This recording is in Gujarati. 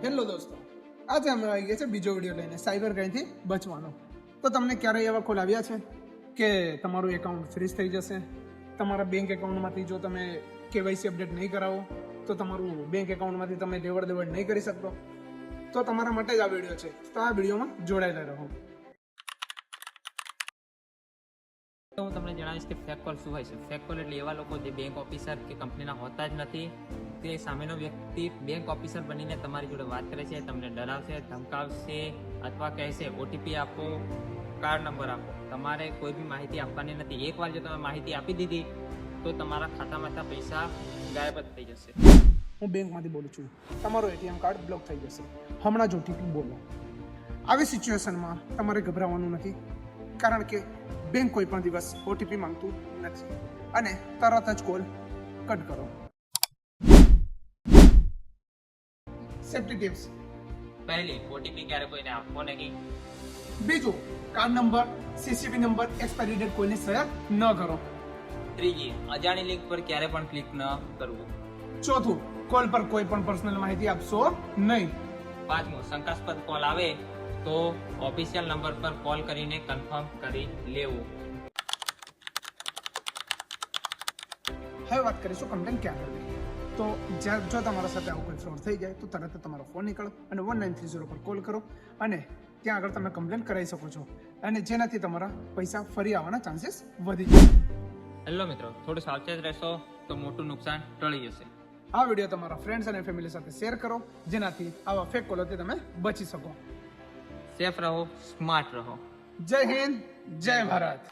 હેલો દોસ્તો, આજે અમે આવી ગયા છે બીજો વિડીયો લઈને સાયબર ક્રાઇમથી બચવાનો. તો તમને ક્યારેય એવા કોલ આવ્યા છે કે તમારું એકાઉન્ટ ફ્રીઝ થઈ જશે? તમારા બેંક એકાઉન્ટમાંથી જો તમે કેવાયસી અપડેટ નહીં કરાવો તો તમારું બેંક એકાઉન્ટમાંથી તમે લેવડ દેવડ નહીં કરી શકતો? તો તમારા માટે જ આ વિડીયો છે. તો આ વિડીયોમાં જોડાયેલા રહો. તો હું તમને જણાવીશ કે ફેક કોલ શું હોય છે. ફેક કોલ એટલે એવા લોકો જે બેંક ઓફિસર કે કંપનીના હોતા જ નથી. તે સામેનો વ્યક્તિ બેંક ઓફિસર બનીને તમારી જોડે વાત કરે છે, તમને ડરાવશે, ધમકાવશે અથવા કહેશે ઓટીપી આપો, કાર્ડ નંબર આપો. તમારે કોઈ બી માહિતી આપવાની નથી. એકવાર જો તમે માહિતી આપી દીધી તો તમારા ખાતામાંથી પૈસા ગાયબ જ થઈ જશે. હું બેંકમાંથી બોલું છું. તમારો એટીએમ કાર્ડ બ્લોક થઈ જશે. હમણાં જ ઓટીપી બોલો. આવી સિચ્યુએશનમાં તમારે ગભરાવાનું નથી, કારણ કે બેંક કોઈ પણ દિવસ ઓટીપી માંગતું નથી અને તરત જ કોલ કટ કરો. સેફ્ટી ટિપ્સ: પહેલી, ઓટીપી ક્યારે કોઈને આપવો નહીં. બીજું, card number, CCV number, expiry date કોઈને શેર ન કરો. ત્રીજી, અજાણી લિંક પર ક્યારે પણ ક્લિક ન કરવું. ચોથું, કોલ પર કોઈ પણ પર્સનલ માહિતી આપશો નહીં. પાંચમું, શંકાસ્પદ કોલ આવે તો ઓફિશિયલ નંબર પર કોલ કરીને કન્ફર્મ કરી લેવું. હવે વાત કરીશું કમ્પ્લેન ક્યાં કરવી. તો જો તમારા સાથે આવું કોઈ ફ્રોડ થઈ જાય તો તરત તમારો ફોન નીકળો અને 1930 પર કોલ કરો અને ત્યાં આગળ તમે કમ્પ્લેન કરાવી શકો છો, અને જેનાથી તમારા પૈસા ફરી આવવાના ચાન્સીસ વધી જાય. હેલો મિત્રો, થોડું સાવચેત રહેશો તો મોટું નુકસાન ટળી જશે. આ વિડીયો તમારા ફ્રેન્ડ્સ અને ફેમિલી સાથે શેર કરો, જેનાથી આવા ફેક કોલોથી તમે બચી શકો. સેફ રહો, સ્માર્ટ રહો. જય હિન્દ, જય ભારત.